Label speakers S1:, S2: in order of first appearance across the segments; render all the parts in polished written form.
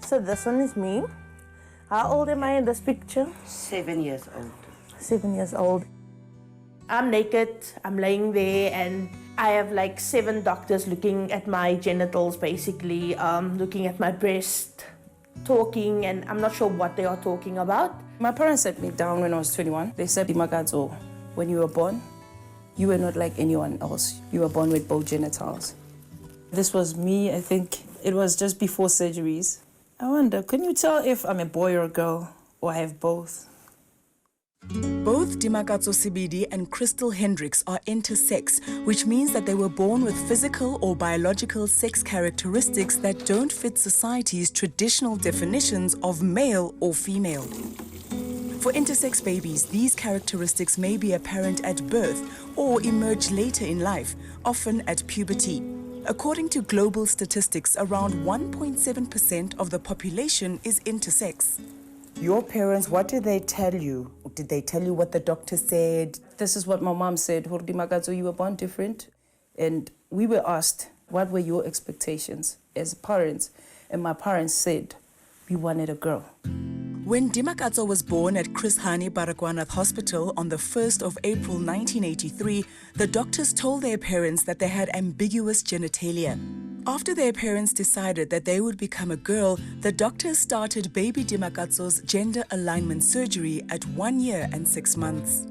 S1: So this one is me. How old am I in this picture?
S2: 7 years old.
S1: 7 years old. I'm naked, I'm laying there, and I have like 7 doctors looking at my genitals, basically, looking at my breast, talking, and I'm not sure what they are talking about.
S3: My parents set me down when I was 21. They said, 𝗵𝗂𝗀𝗆𝗀, when you were born, you were not like anyone else. You were born with both genitals. This was me, I think it was just before surgeries. I wonder, can you tell if I'm a boy or a girl, or I have both?
S4: Both 𝗵𝗂𝗀𝗆𝗃 and Crystal Hendricks are intersex, which means that they were born with physical or biological sex characteristics that don't fit society's traditional definitions of male or female. For intersex babies, these characteristics may be apparent at birth or emerge later in life, often at puberty. According to global statistics, around 1.7% of the population is intersex.
S2: Your parents, what did they tell you? Did they tell you what the doctor said?
S3: This is what my mom said, 𝗃𝗃𝗀𝗀𝗆, you were born different. And we were asked, what were your expectations as parents? And my parents said, we wanted a girl.
S4: When 𝗵𝗂𝗀𝗀𝗆 was born at 𝗃𝗁𝗃 Baragwanath Hospital on the 1st of April 1983, the doctors told their parents that they had ambiguous genitalia. After their parents decided that they would become a girl, the doctors started baby 𝗵𝗂𝗀𝗀𝗆's gender alignment surgery at 1 year and 6 months.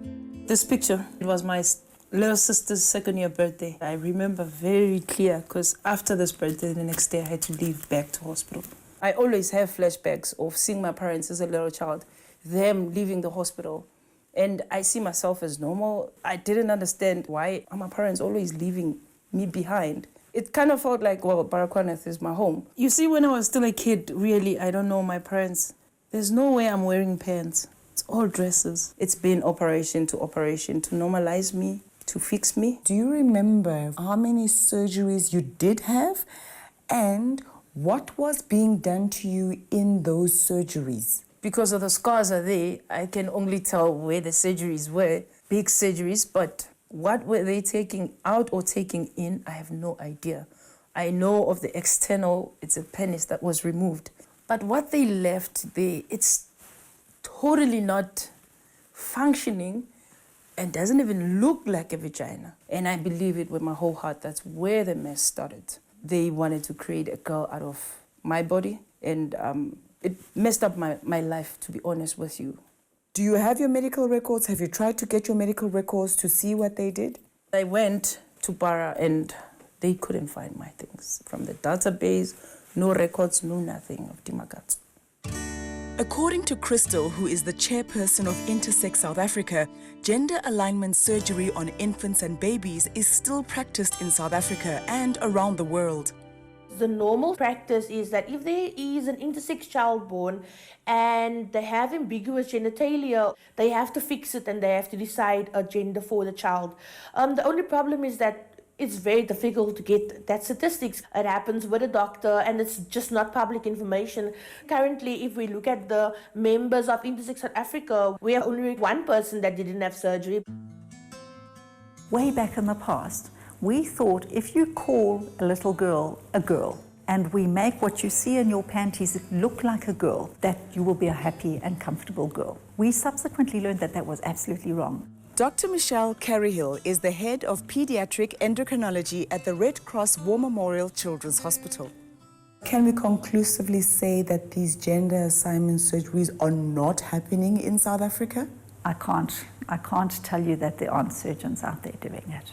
S3: This picture, it was my little sister's 2nd year birthday. I remember very clear because after this birthday, the next day I had to leave back to hospital. I always have flashbacks of seeing my parents as a little child, them leaving the hospital. And I see myself as normal. I didn't understand why are my parents always leaving me behind. It kind of felt like, well, Baragwanath is my home. You see, when I was still a kid, really, I don't know my parents. There's no way I'm wearing pants. It's all dresses. It's been operation to normalize me, to fix me.
S2: Do you remember how many surgeries you did have and what was being done to you in those surgeries?
S3: Because of the scars are there, I can only tell where the surgeries were, big surgeries, but what were they taking out or taking in, I have no idea. I know of the external, it's a penis that was removed. But what they left there, it's totally not functioning and doesn't even look like a vagina. And I believe it with my whole heart, that's where the mess started. They wanted to create a girl out of my body, and it messed up my life, to be honest with you.
S2: Do you have your medical records? Have you tried to get your medical records to see what they did?
S3: I went to Bara and they couldn't find my things. From the database, no records, no nothing of 𝗵𝗂𝗀𝗆𝗃.
S4: According to Crystal, who is the chairperson of Intersex South Africa, gender alignment surgery on infants and babies is still practiced in South Africa and around the world.
S1: The normal practice is that if there is an intersex child born and they have ambiguous genitalia, they have to fix it and they have to decide a gender for the child. The only problem is that it's very difficult to get that statistics. It happens with a doctor and it's just not public information. Currently, if we look at the members of Intersex South Africa, we have only 1 person that didn't have surgery.
S5: Way back in the past, we thought if you call a little girl a girl, and we make what you see in your panties look like a girl, that you will be a happy and comfortable girl. We subsequently learned that that was absolutely wrong.
S4: Dr. Michelle Carey-Hill is the head of pediatric endocrinology at the Red Cross War Memorial Children's Hospital.
S2: Can we conclusively say that these gender assignment surgeries are not happening in South Africa?
S5: I can't tell you that there aren't surgeons out there doing it.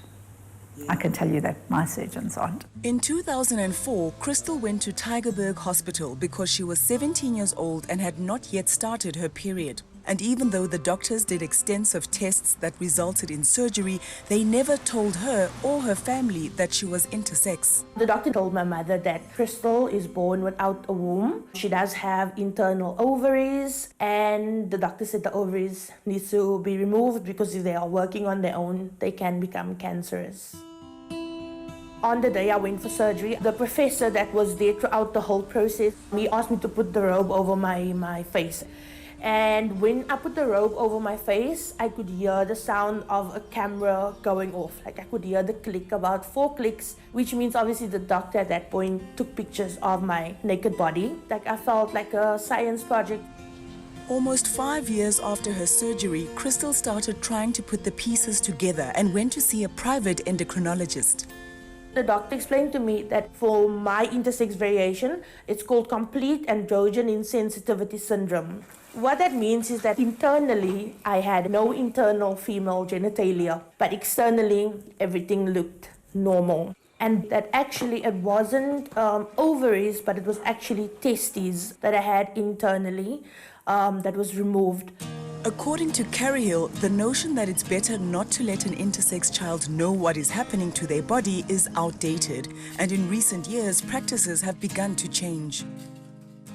S5: I can tell you that my surgeons aren't.
S4: In 2004, Crystal went to Tygerberg Hospital because she was 17 years old and had not yet started her period. And even though the doctors did extensive tests that resulted in surgery, they never told her or her family that she was intersex.
S1: The doctor told my mother that Crystal is born without a womb. She does have internal ovaries, and the doctor said the ovaries need to be removed because if they are working on their own, they can become cancerous. On the day I went for surgery, the professor that was there throughout the whole process, he asked me to put the robe over my face. And when I put the robe over my face, I could hear the sound of a camera going off. Like I could hear the click, about 4 clicks, which means obviously the doctor at that point took pictures of my naked body. Like I felt like a science project.
S4: Almost 5 years after her surgery, Crystal started trying to put the pieces together and went to see a private endocrinologist.
S1: The doctor explained to me that for my intersex variation, it's called complete androgen insensitivity syndrome. What that means is that internally, I had no internal female genitalia, but externally, everything looked normal. And that actually, it wasn't ovaries, but it was actually testes that I had internally that was removed.
S4: According to 𝗀𝗄𝗃, the notion that it's better not to let an intersex child know what is happening to their body is outdated, and in recent years, practices have begun to change.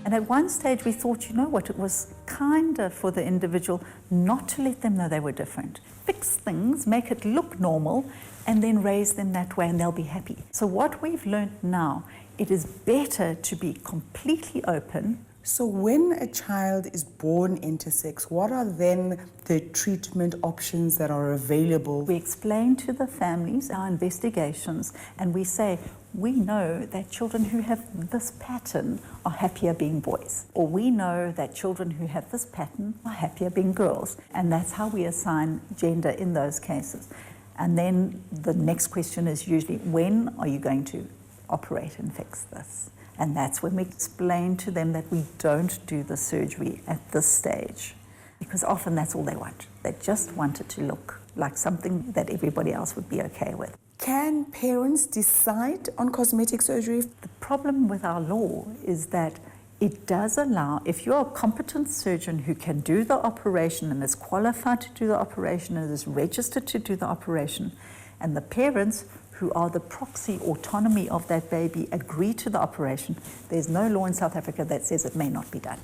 S5: And at one stage we thought, you know what, it was kinder for the individual not to let them know they were different. Fix things, make it look normal, and then raise them that way and they'll be happy. So what we've learned now, it is better to be completely open.
S2: So when a child is born intersex, what are then the treatment options that are available?
S5: We explain to the families our investigations, and we say, we know that children who have this pattern are happier being boys, or we know that children who have this pattern are happier being girls, and that's how we assign gender in those cases. And then the next question is usually, when are you going to operate and fix this? And that's when we explain to them that we don't do the surgery at this stage, because often that's all they want. They just want it to look like something that everybody else would be okay with.
S2: Can parents decide on cosmetic surgery?
S5: The problem with our law is that it does allow, if you're a competent surgeon who can do the operation and is qualified to do the operation and is registered to do the operation, and the parents who are the proxy autonomy of that baby agree to the operation, there's no law in South Africa that says it may not be done.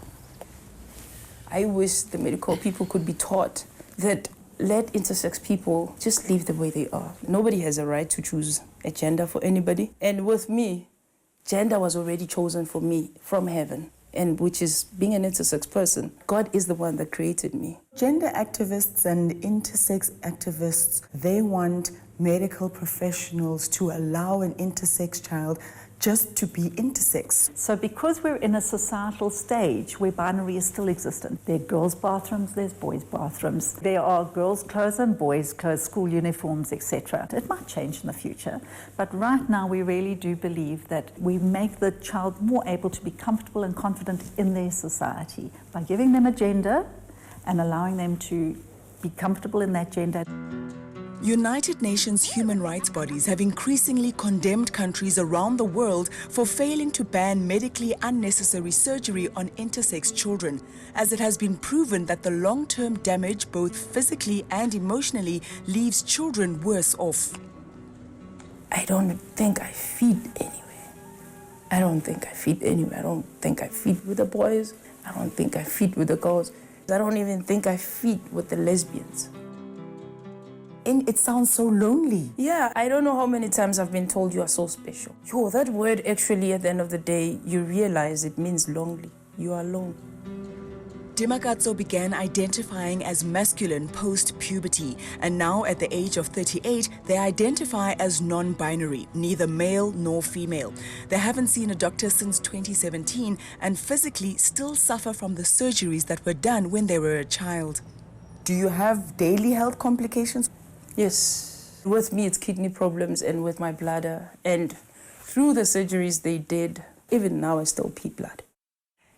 S3: I wish the medical people could be taught that let intersex people just live the way they are. Nobody has a right to choose a gender for anybody. And with me, gender was already chosen for me from heaven, and which is being an intersex person. God is the one that created me.
S2: Gender activists and intersex activists, they want medical professionals to allow an intersex child just to be intersex.
S5: So because we're in a societal stage where binary is still existent, there are girls' bathrooms, there's boys' bathrooms, there are girls' clothes and boys' clothes, school uniforms, etc. It might change in the future, but right now we really do believe that we make the child more able to be comfortable and confident in their society by giving them a gender and allowing them to be comfortable in that gender.
S4: United Nations human rights bodies have increasingly condemned countries around the world for failing to ban medically unnecessary surgery on intersex children, as it has been proven that the long-term damage, both physically and emotionally, leaves children worse off.
S3: I don't think I fit anywhere. I don't think I fit anywhere. I don't think I fit with the boys. I don't think I fit with the girls. I don't even think I fit with the lesbians.
S2: And it sounds so lonely.
S3: Yeah, I don't know how many times I've been told you are so special. Yo, that word actually at the end of the day, you realize it means lonely. You are alone.
S4: 𝗃𝗵𝗀𝗀𝗆 began identifying as masculine post-puberty, and now at the age of 38, they identify as non-binary, neither male nor female. They haven't seen a doctor since 2017 and physically still suffer from the surgeries that were done when they were a child.
S2: Do you have daily health complications?
S3: Yes, with me it's kidney problems and with my bladder, and through the surgeries they did, even now I still pee blood.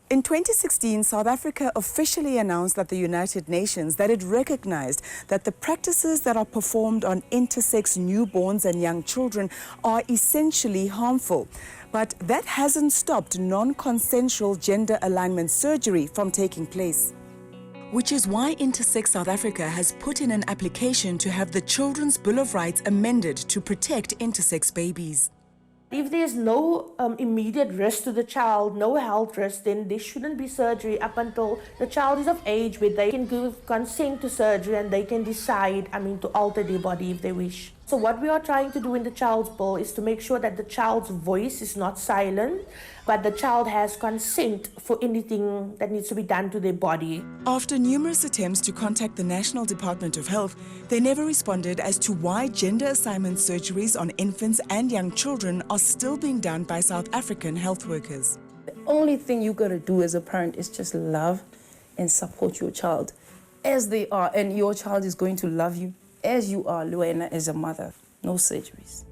S2: In 2016, South Africa officially announced at the United Nations that it recognized that the practices that are performed on intersex newborns and young children are essentially harmful. But that hasn't stopped non-consensual gender alignment surgery from taking place.
S4: Which is why Intersex South Africa has put in an application to have the Children's Bill of Rights amended to protect intersex babies.
S1: If there's no immediate risk to the child, no health risk, then there shouldn't be surgery up until the child is of age where they can give consent to surgery and they can decide, to alter their body if they wish. So what we are trying to do in the child's bill is to make sure that the child's voice is not silent, but the child has consent for anything that needs to be done to their body.
S2: After numerous attempts to contact the National Department of Health, they never responded as to why gender assignment surgeries on infants and young children are still being done by South African health workers.
S3: The only thing you gotta do as a parent is just love and support your child as they are, and your child is going to love you as you are, Luena, as a mother. No surgeries.